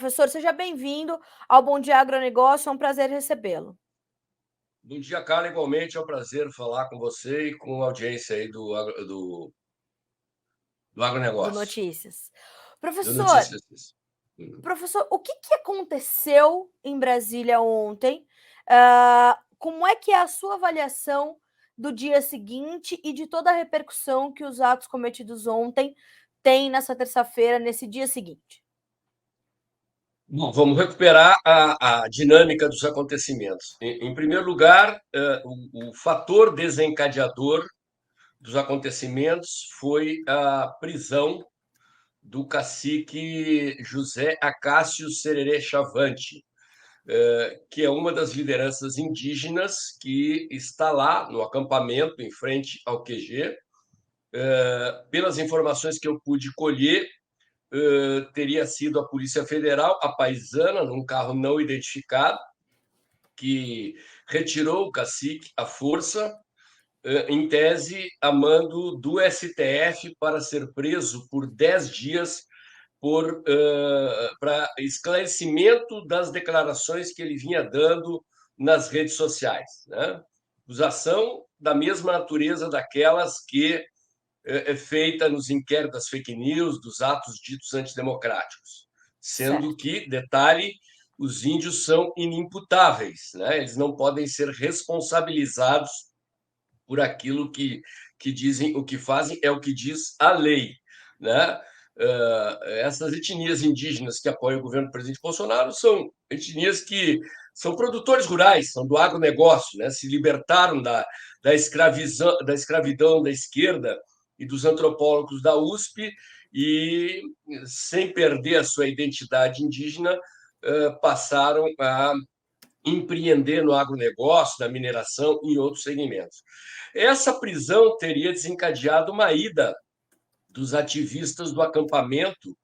professor, seja bem-vindo ao Bom Dia Agronegócio, é um prazer recebê-lo. Bom dia, Carla. Igualmente é um prazer falar com você e com a audiência aí do Do agronegócio, Notícias. do Professor, Notícias. Uhum. professor, o que aconteceu em Brasília ontem? Como é que é a sua avaliação do dia seguinte e de toda a repercussão que os atos cometidos ontem têm nessa terça-feira, nesse dia seguinte? Bom, vamos recuperar a dinâmica dos acontecimentos. Em primeiro lugar, o fator desencadeador dos acontecimentos foi a prisão do cacique José Acácio Sererê Chavante, que é uma das lideranças indígenas que está lá no acampamento em frente ao QG. Pelas informações que eu pude colher, teria sido a Polícia Federal, a paisana, num carro não identificado, que retirou o cacique à força, em tese, a mando do STF para ser preso por 10 dias para esclarecimento das declarações que ele vinha dando nas redes sociais, né? Acusação da mesma natureza daquelas que é feita nos inquéritos das fake news, dos atos ditos antidemocráticos. Sendo Certo, que, detalhe, os índios são inimputáveis, né? Eles não podem ser responsabilizados por aquilo que dizem, o que fazem é o que diz a lei, né? Essas etnias indígenas que apoiam o governo do presidente Bolsonaro são etnias que são produtores rurais, são do agronegócio, né? Se libertaram da escravidão da esquerda e dos antropólogos da USP e, sem perder a sua identidade indígena, passaram a empreender no agronegócio, na mineração e em outros segmentos. Essa prisão teria desencadeado uma ida dos ativistas do acampamento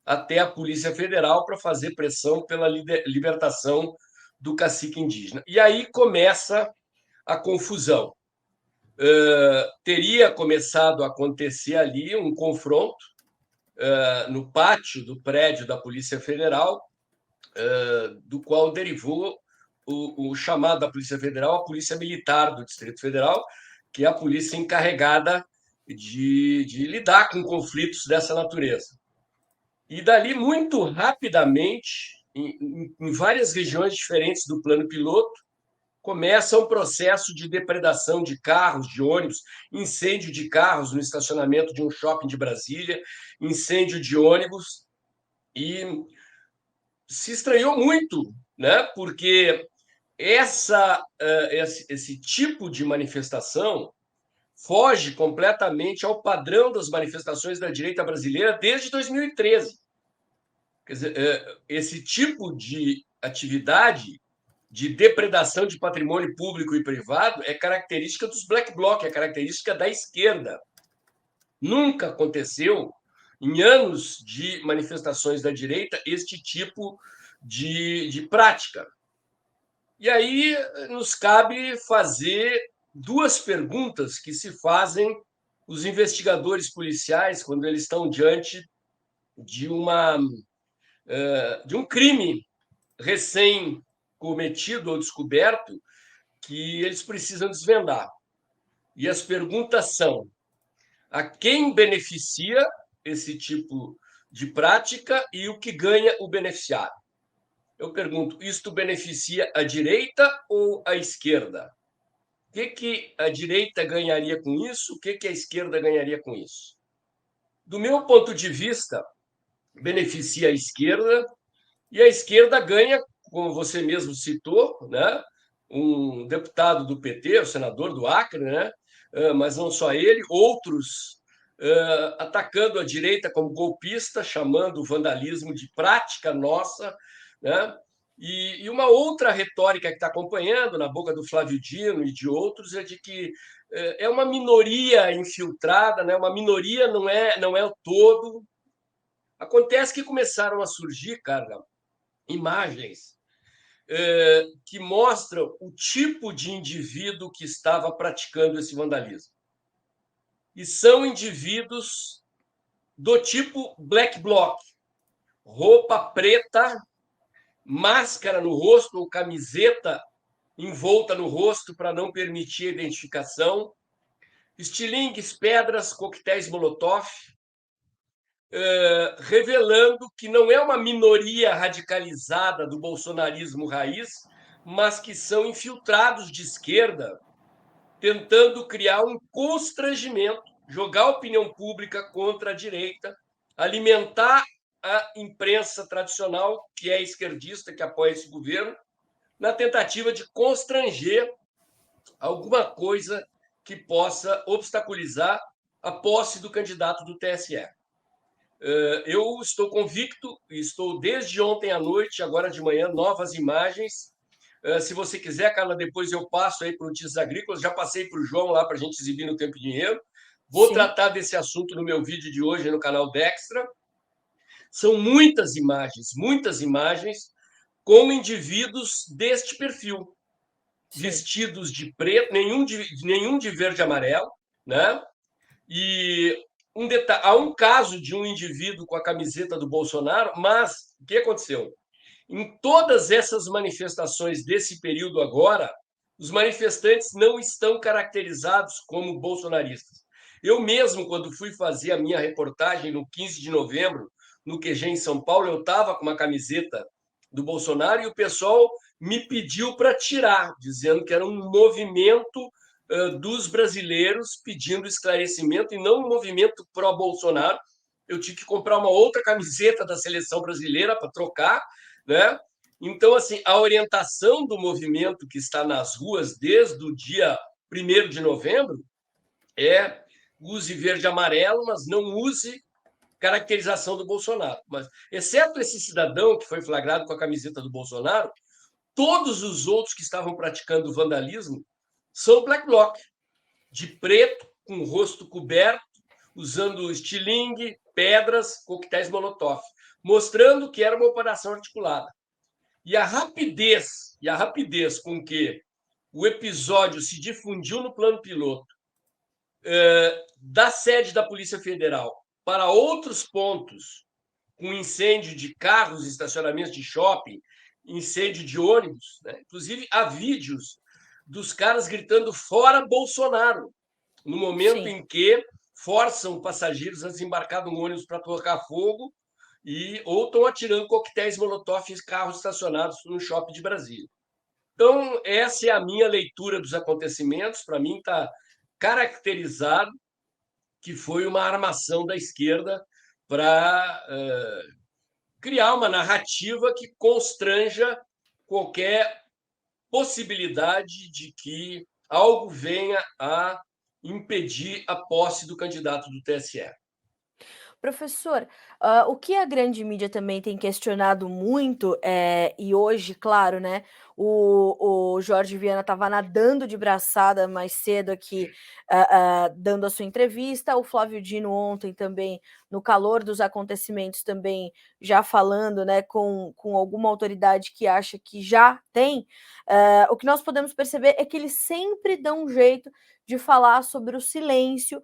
até a Polícia Federal para fazer pressão pela libertação do cacique indígena. E aí começa a confusão. Teria começado a acontecer ali um confronto no pátio do prédio da Polícia Federal, do qual derivou o chamado da Polícia Federal, a Polícia Militar do Distrito Federal, que é a polícia encarregada de lidar com conflitos dessa natureza. E dali, muito rapidamente, em várias regiões diferentes do plano piloto, começa um processo de depredação de carros, de ônibus, incêndio de carros no estacionamento de um shopping de Brasília, incêndio de ônibus, e se estranhou muito, né? Porque esse tipo de manifestação foge completamente ao padrão das manifestações da direita brasileira desde 2013. Quer dizer, esse tipo de atividade de depredação de patrimônio público e privado é característica dos black bloc, é característica da esquerda. Nunca aconteceu, em anos de manifestações da direita, este tipo de prática. E aí nos cabe fazer duas perguntas que se fazem os investigadores policiais quando eles estão diante de de um crime recém cometido ou descoberto que eles precisam desvendar. E as perguntas são: a quem beneficia esse tipo de prática e o que ganha o beneficiário? Eu pergunto, isto beneficia a direita ou a esquerda? O que a direita ganharia com isso? O que a esquerda ganharia com isso? Do meu ponto de vista, beneficia a esquerda, e a esquerda ganha, como você mesmo citou, né? Um deputado do PT, o senador do Acre, né? Mas não só ele, outros atacando a direita como golpista, chamando o vandalismo de prática nossa, né? E uma outra retórica que está acompanhando na boca do Flávio Dino e de outros é de que é uma minoria infiltrada, né? Uma minoria não é o todo. Acontece que começaram a surgir, cara, imagens que mostram o tipo de indivíduo que estava praticando esse vandalismo. E são indivíduos do tipo black bloc, roupa preta, máscara no rosto ou camiseta envolta no rosto para não permitir a identificação, estilingues, pedras, coquetéis Molotov, revelando que não é uma minoria radicalizada do bolsonarismo raiz, mas que são infiltrados de esquerda, tentando criar um constrangimento, jogar a opinião pública contra a direita, alimentar a imprensa tradicional, que é esquerdista, que apoia esse governo, na tentativa de constranger alguma coisa que possa obstaculizar a posse do candidato do TSE. Eu estou convicto, estou desde ontem à noite, agora de manhã, novas imagens. Se você quiser, Carla, depois eu passo aí para o Notícias Agrícolas. Já passei para o João lá para a gente exibir no Tempo e Dinheiro. Vou Sim, tratar desse assunto no meu vídeo de hoje no canal Dextra. São muitas imagens com indivíduos deste perfil, sim, vestidos de preto, nenhum de verde e amarelo, né? E há um caso de um indivíduo com a camiseta do Bolsonaro, mas o que aconteceu? Em todas essas manifestações desse período agora, os manifestantes não estão caracterizados como bolsonaristas. Eu mesmo, quando fui fazer a minha reportagem no 15 de novembro, no QG em São Paulo, eu estava com uma camiseta do Bolsonaro e o pessoal me pediu para tirar, dizendo que era um movimento dos brasileiros pedindo esclarecimento e não um movimento pró-Bolsonaro. Eu tive que comprar uma outra camiseta da seleção brasileira para trocar, né? Então, assim, a orientação do movimento que está nas ruas desde o dia 1º de novembro é use verde e amarelo, mas não use caracterização do Bolsonaro. Mas, exceto esse cidadão que foi flagrado com a camiseta do Bolsonaro, todos os outros que estavam praticando vandalismo são black bloc, de preto, com o rosto coberto, usando estilingue, pedras, coquetéis Molotov, mostrando que era uma operação articulada. E a rapidez com que o episódio se difundiu no plano piloto, da sede da Polícia Federal para outros pontos, com incêndio de carros, estacionamentos de shopping, incêndio de ônibus, né? Inclusive há vídeos dos caras gritando fora Bolsonaro, no momento sim. em que forçam passageiros a desembarcar no ônibus para tocar fogo ou estão atirando coquetéis Molotov em carros estacionados no shopping de Brasília. Então, essa é a minha leitura dos acontecimentos. Para mim, está caracterizado que foi uma armação da esquerda para criar uma narrativa que constranja qualquer possibilidade de que algo venha a impedir a posse do candidato do TSE. Professor, o que a grande mídia também tem questionado muito, e hoje, claro, né, o Jorge Viana estava nadando de braçada mais cedo aqui, dando a sua entrevista, o Flávio Dino ontem também, no calor dos acontecimentos, também já falando, né, com alguma autoridade que acha que já tem, o que nós podemos perceber é que eles sempre dão um jeito de falar sobre o silêncio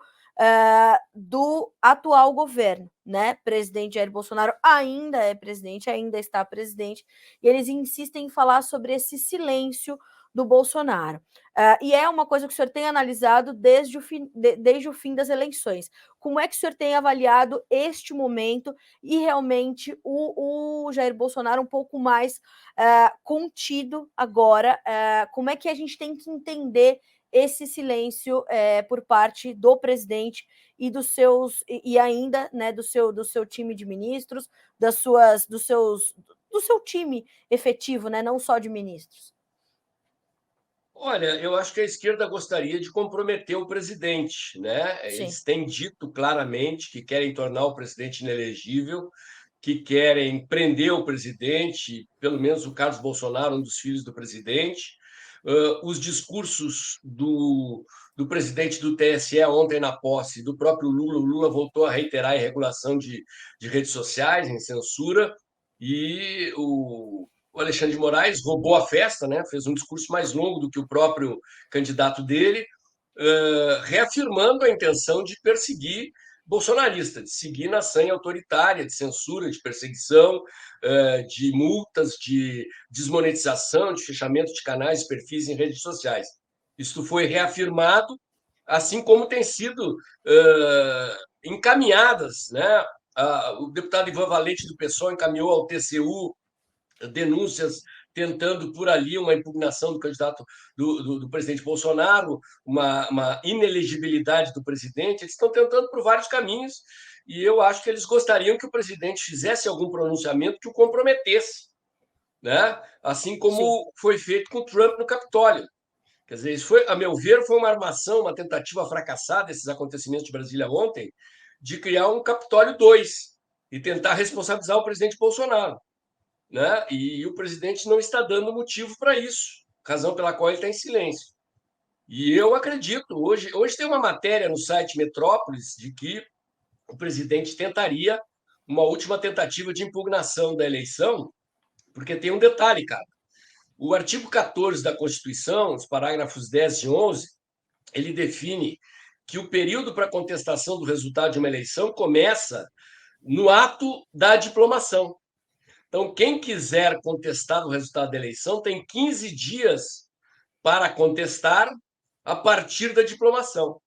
do atual governo, né? Presidente Jair Bolsonaro ainda é presidente, ainda está presidente, e eles insistem em falar sobre esse silêncio do Bolsonaro. E é uma coisa que o senhor tem analisado desde o fim das eleições. Como é que o senhor tem avaliado este momento e realmente o Jair Bolsonaro um pouco mais contido agora? Como é que a gente tem que entender esse silêncio por parte do presidente e dos seus e ainda, né, do seu time de ministros, do seu time efetivo, né, não só de ministros. Olha, eu acho que a esquerda gostaria de comprometer o presidente, né? Sim, Eles têm dito claramente que querem tornar o presidente inelegível, que querem prender o presidente, pelo menos o Carlos Bolsonaro, um dos filhos do presidente. Os discursos do presidente do TSE ontem na posse, do próprio Lula, o Lula voltou a reiterar a irregulação de redes sociais, em censura, e o Alexandre de Moraes roubou a festa, né? Fez um discurso mais longo do que o próprio candidato dele, reafirmando a intenção de perseguir bolsonarista, de seguir na sanha autoritária, de censura, de perseguição, de multas, de desmonetização, de fechamento de canais, perfis em redes sociais. Isso foi reafirmado, assim como tem sido encaminhadas, né? O deputado Ivan Valente do PSOL encaminhou ao TCU denúncias tentando por ali uma impugnação do candidato do presidente Bolsonaro, uma inelegibilidade do presidente. Eles estão tentando por vários caminhos e eu acho que eles gostariam que o presidente fizesse algum pronunciamento que o comprometesse, né? Assim Sim. como foi feito com o Trump no Capitólio. Quer dizer, isso foi, a meu ver, foi uma armação, uma tentativa fracassada, esses acontecimentos de Brasília ontem, de criar um Capitólio 2 e tentar responsabilizar o presidente Bolsonaro, né? E o presidente não está dando motivo para isso, razão pela qual ele está em silêncio. E eu acredito, hoje tem uma matéria no site Metrópolis de que o presidente tentaria uma última tentativa de impugnação da eleição, porque tem um detalhe, cara. O artigo 14 da Constituição, os parágrafos 10 e 11, ele define que o período para contestação do resultado de uma eleição começa no ato da diplomação. Então, quem quiser contestar o resultado da eleição tem 15 dias para contestar a partir da diplomação.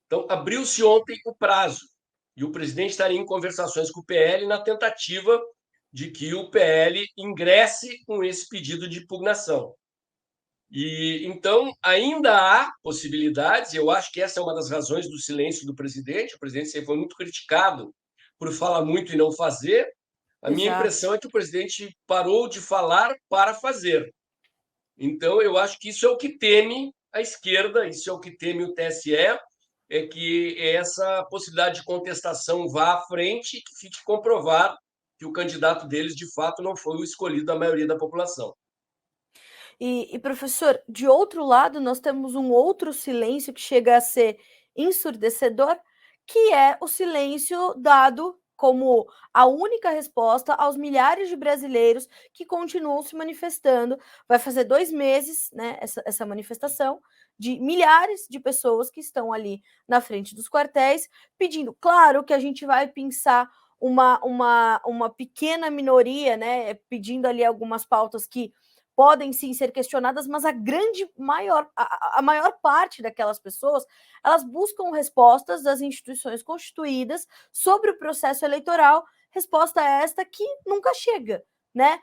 Então, abriu-se ontem o prazo e o presidente estaria em conversações com o PL na tentativa de que o PL ingresse com esse pedido de impugnação. E então ainda há possibilidades, e eu acho que essa é uma das razões do silêncio do presidente. O presidente sempre foi muito criticado por falar muito e não fazer. A minha Exato. impressão é que o presidente parou de falar para fazer. Então, eu acho que isso é o que teme a esquerda, isso é o que teme o TSE, é que essa possibilidade de contestação vá à frente e que fique comprovado que o candidato deles, de fato, não foi o escolhido da maioria da população. Professor, de outro lado, nós temos um outro silêncio que chega a ser ensurdecedor, que é o silêncio dado como a única resposta aos milhares de brasileiros que continuam se manifestando. Vai fazer 2 meses, né, essa manifestação de milhares de pessoas que estão ali na frente dos quartéis, pedindo. Claro que a gente vai pensar uma pequena minoria, né, pedindo ali algumas pautas que podem sim ser questionadas, mas a maior parte daquelas pessoas, elas buscam respostas das instituições constituídas sobre o processo eleitoral, resposta esta que nunca chega, né?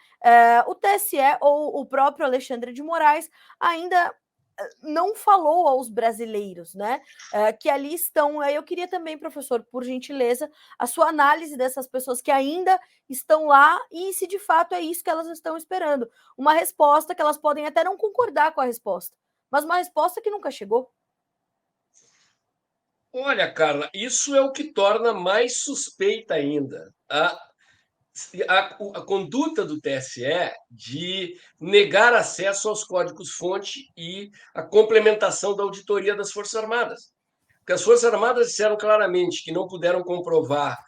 O TSE ou o próprio Alexandre de Moraes ainda não falou aos brasileiros, né? Que ali estão. Eu queria também, professor, por gentileza, a sua análise dessas pessoas que ainda estão lá e se de fato é isso que elas estão esperando. Uma resposta que elas podem até não concordar com a resposta, mas uma resposta que nunca chegou. Olha, Carla, isso é o que torna mais suspeita ainda a conduta do TSE de negar acesso aos códigos-fonte e a complementação da auditoria das Forças Armadas. Porque as Forças Armadas disseram claramente que não puderam comprovar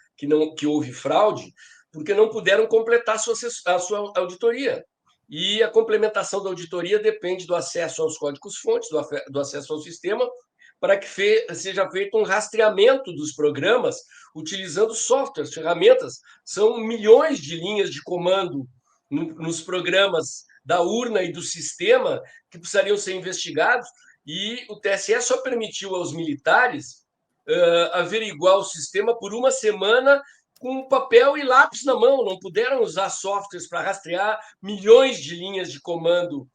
que houve fraude, porque não puderam completar a sua auditoria. E a complementação da auditoria depende do acesso aos códigos-fontes, do acesso ao sistema, para que seja feito um rastreamento dos programas utilizando softwares, ferramentas. São milhões de linhas de comando nos programas da urna e do sistema que precisariam ser investigados, e o TSE só permitiu aos militares averiguar o sistema por uma semana com papel e lápis na mão. Não puderam usar softwares para rastrear milhões de linhas de comando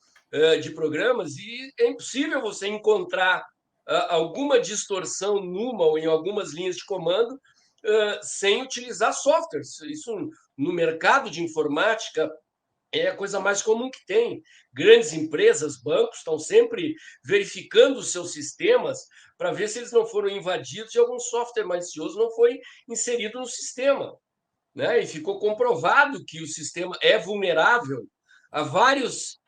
de programas, e é impossível você encontrar alguma distorção numa ou em algumas linhas de comando sem utilizar softwares. Isso no mercado de informática é a coisa mais comum que tem. Grandes empresas, bancos, estão sempre verificando os seus sistemas para ver se eles não foram invadidos e algum software malicioso não foi inserido no sistema, né? E ficou comprovado que o sistema é vulnerável a vários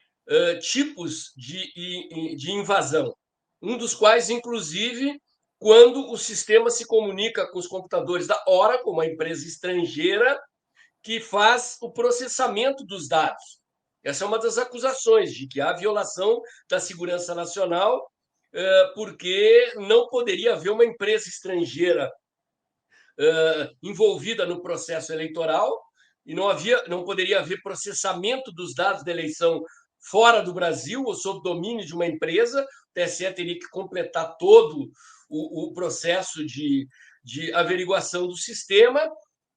tipos de invasão, um dos quais, inclusive, quando o sistema se comunica com os computadores da Oracle, uma empresa estrangeira, que faz o processamento dos dados. Essa é uma das acusações de que há violação da segurança nacional, porque não poderia haver uma empresa estrangeira envolvida no processo eleitoral e não poderia haver processamento dos dados da eleição fora do Brasil ou sob domínio de uma empresa. O TSE teria que completar todo o processo de averiguação do sistema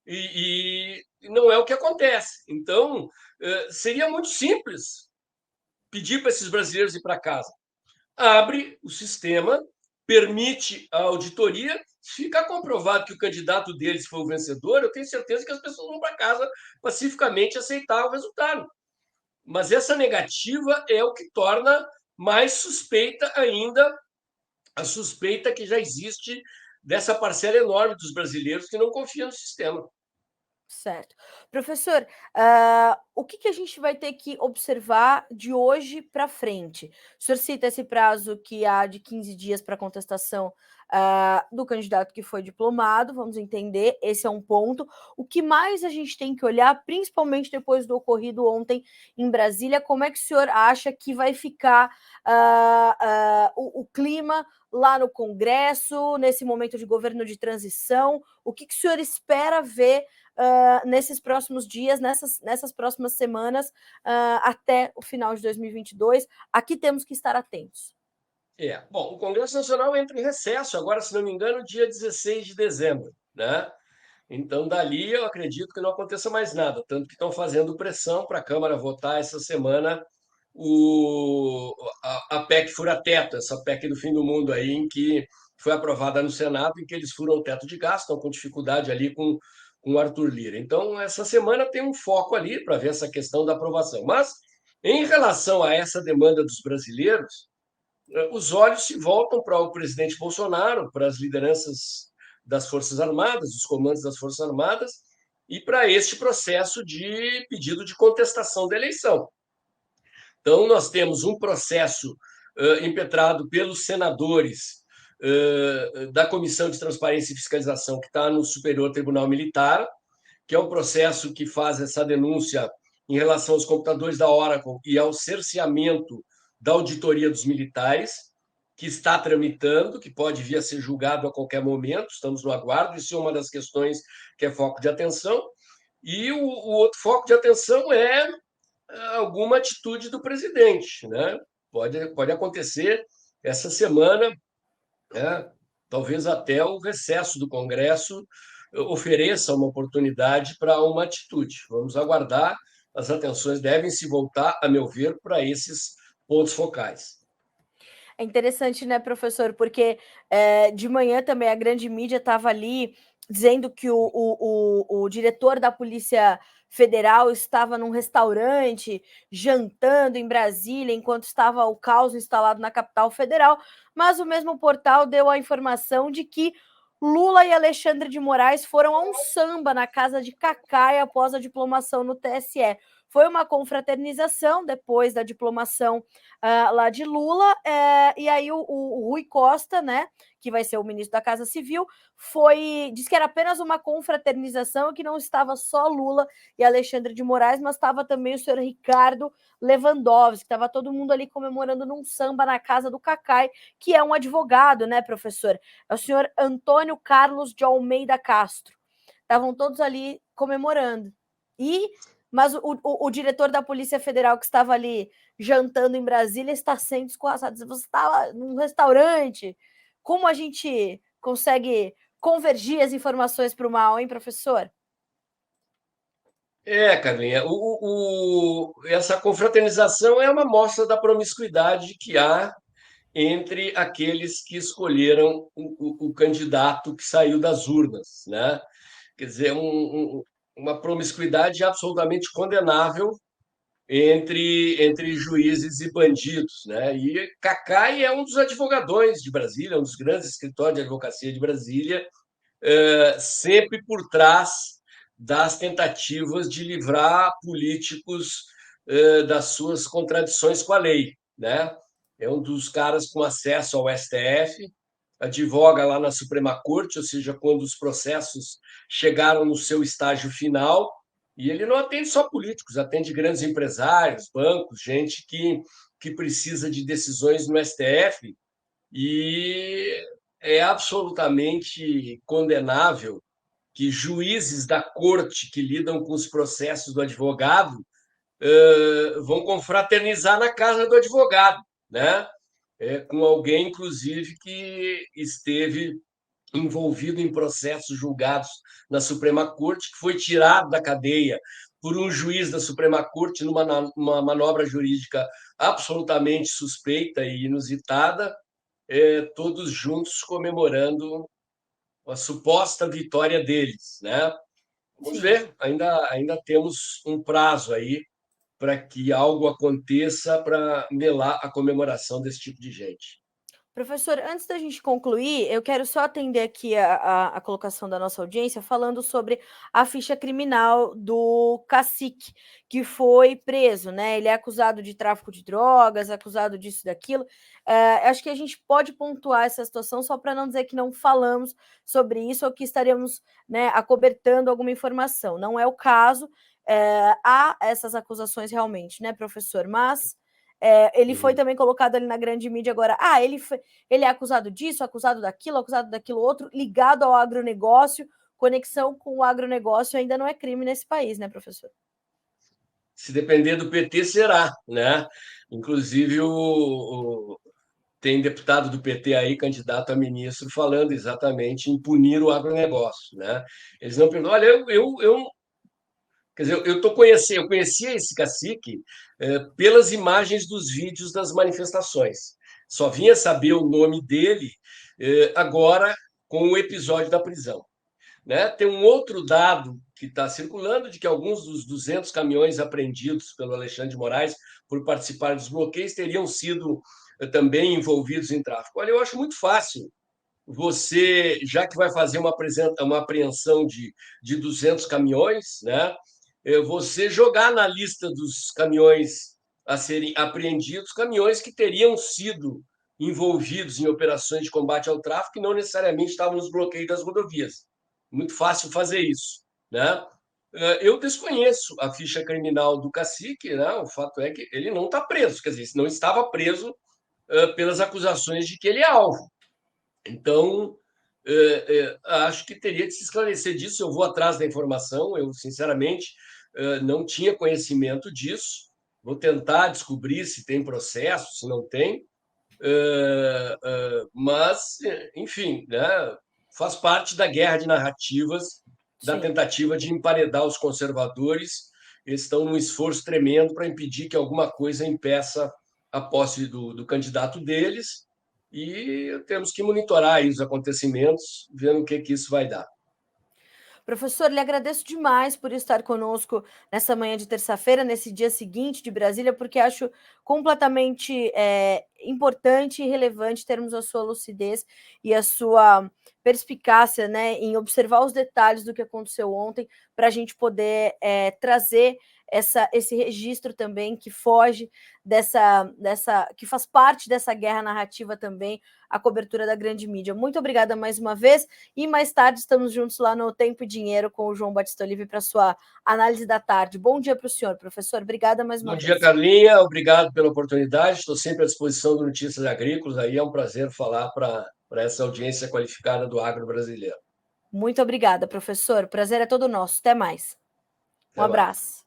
e não é o que acontece. Então, seria muito simples pedir para esses brasileiros ir para casa. Abre o sistema, permite a auditoria, se ficar comprovado que o candidato deles foi o vencedor, eu tenho certeza que as pessoas vão para casa pacificamente aceitar o resultado. Mas essa negativa é o que torna mais suspeita ainda a suspeita que já existe dessa parcela enorme dos brasileiros que não confiam no sistema. Certo. Professor, o que a gente vai ter que observar de hoje para frente? O senhor cita esse prazo que há de 15 dias para contestação do candidato que foi diplomado, vamos entender, esse é um ponto. O que mais a gente tem que olhar, principalmente depois do ocorrido ontem em Brasília, como é que o senhor acha que vai ficar o clima lá no Congresso, nesse momento de governo de transição? O que o senhor espera ver nesses próximos dias, nessas próximas semanas, até o final de 2022? Aqui temos que estar atentos. Bom, o Congresso Nacional entra em recesso agora, se não me engano, dia 16 de dezembro, né? Então, dali eu acredito que não aconteça mais nada, tanto que estão fazendo pressão para a Câmara votar essa semana a PEC fura-teto, essa PEC do fim do mundo aí, em que foi aprovada no Senado, em que eles furam o teto de gasto, estão com dificuldade ali com o Arthur Lira. Então, essa semana tem um foco ali para ver essa questão da aprovação. Mas, em relação a essa demanda dos brasileiros, os olhos se voltam para o presidente Bolsonaro, para as lideranças das Forças Armadas, dos comandos das Forças Armadas, e para este processo de pedido de contestação da eleição. Então, nós temos um processo impetrado pelos senadores da Comissão de Transparência e Fiscalização, que está no Superior Tribunal Militar, que é um processo que faz essa denúncia em relação aos computadores da Oracle e ao cerceamento da auditoria dos militares, que está tramitando, que pode vir a ser julgado a qualquer momento, estamos no aguardo, isso é uma das questões que é foco de atenção. E o outro foco de atenção é alguma atitude do presidente, né? Pode acontecer essa semana, né? Talvez até o recesso do Congresso ofereça uma oportunidade para uma atitude. Vamos aguardar, as atenções devem se voltar, a meu ver, para esses pontos focais. É interessante, né, professor? Porque de manhã também a grande mídia estava ali dizendo que o diretor da Polícia Federal estava num restaurante jantando em Brasília, enquanto estava o caos instalado na capital federal, mas o mesmo portal deu a informação de que Lula e Alexandre de Moraes foram a um samba na casa de Cacai após a diplomação no TSE. Foi uma confraternização depois da diplomação lá de Lula, e aí o Rui Costa, né, que vai ser o ministro da Casa Civil, disse que era apenas uma confraternização, que não estava só Lula e Alexandre de Moraes, mas estava também o senhor Ricardo Lewandowski, estava todo mundo ali comemorando num samba na casa do Cacai, que é um advogado, né, professor? É o senhor Antônio Carlos de Almeida Castro. Estavam todos ali comemorando. Mas o diretor da Polícia Federal que estava ali jantando em Brasília está sendo escorraçado. Você estava num restaurante. Como a gente consegue convergir as informações para o mal, hein, professor? Carlinha, essa confraternização é uma mostra da promiscuidade que há entre aqueles que escolheram o candidato que saiu das urnas, né? Quer dizer, uma promiscuidade absolutamente condenável entre juízes e bandidos, né? E Cacai é um dos advogadões de Brasília, um dos grandes escritórios de advocacia de Brasília, sempre por trás das tentativas de livrar políticos das suas contradições com a lei, né? É um dos caras com acesso ao STF, advoga lá na Suprema Corte, ou seja, quando os processos chegaram no seu estágio final, e ele não atende só políticos, atende grandes empresários, bancos, gente que precisa de decisões no STF, e é absolutamente condenável que juízes da corte que lidam com os processos do advogado vão confraternizar na casa do advogado, né? Com alguém, inclusive, que esteve envolvido em processos julgados na Suprema Corte, que foi tirado da cadeia por um juiz da Suprema Corte numa manobra jurídica absolutamente suspeita e inusitada, todos juntos comemorando a suposta vitória deles, né? Vamos Sim. ver, ainda temos um prazo aí para que algo aconteça para melar a comemoração desse tipo de gente. Professor, antes da gente concluir, eu quero só atender aqui a colocação da nossa audiência, falando sobre a ficha criminal do cacique, que foi preso, né? Ele é acusado de tráfico de drogas, acusado disso e daquilo. Acho que a gente pode pontuar essa situação só para não dizer que não falamos sobre isso ou que estaremos, né, acobertando alguma informação. Não é o caso, há essas acusações realmente, né, professor? Mas ele foi também colocado ali na grande mídia agora. Ele é acusado disso, acusado daquilo outro, ligado ao agronegócio. Conexão com o agronegócio ainda não é crime nesse país, né, professor? Se depender do PT, será, né? Inclusive, tem deputado do PT aí, candidato a ministro, falando exatamente em punir o agronegócio, né? Eles não perguntam, olha, quer dizer, eu conhecia esse cacique pelas imagens dos vídeos das manifestações. Só vinha saber o nome dele agora com o episódio da prisão. Né? Tem um outro dado que está circulando de que alguns dos 200 caminhões apreendidos pelo Alexandre de Moraes por participar dos bloqueios teriam sido também envolvidos em tráfico. Olha, eu acho muito fácil você, já que vai fazer uma apreensão de 200 caminhões, né? Você jogar na lista dos caminhões a serem apreendidos, caminhões que teriam sido envolvidos em operações de combate ao tráfico e não necessariamente estavam nos bloqueios das rodovias. Muito fácil fazer isso, né? Eu desconheço a ficha criminal do cacique, né? O fato é que ele não está preso, quer dizer, não estava preso pelas acusações de que ele é alvo. Então, acho que teria que se esclarecer disso. Eu vou atrás da informação, eu, sinceramente, não tinha conhecimento disso. Vou tentar descobrir se tem processo, se não tem. Mas, enfim, né, faz parte da guerra de narrativas, da Sim. tentativa de emparedar os conservadores. Eles estão num esforço tremendo para impedir que alguma coisa impeça a posse do candidato deles. E temos que monitorar aí os acontecimentos, vendo o que isso vai dar. Professor, lhe agradeço demais por estar conosco nessa manhã de terça-feira, nesse dia seguinte de Brasília, porque acho completamente importante e relevante termos a sua lucidez e a sua perspicácia, né, em observar os detalhes do que aconteceu ontem, para a gente poder trazer esse registro também que foge que faz parte dessa guerra narrativa também, a cobertura da grande mídia. Muito obrigada mais uma vez. E mais tarde estamos juntos lá no Tempo e Dinheiro com o João Batista Olive para sua análise da tarde. Bom dia para o senhor, professor. Obrigada mais Bom uma dia, vez. Carlinha. Obrigado pela oportunidade. Estou sempre à disposição do Notícias Agrícolas. Aí é um prazer falar para essa audiência qualificada do agro brasileiro. Muito obrigada, professor. O prazer é todo nosso. Até mais. Um Até mais. abraço.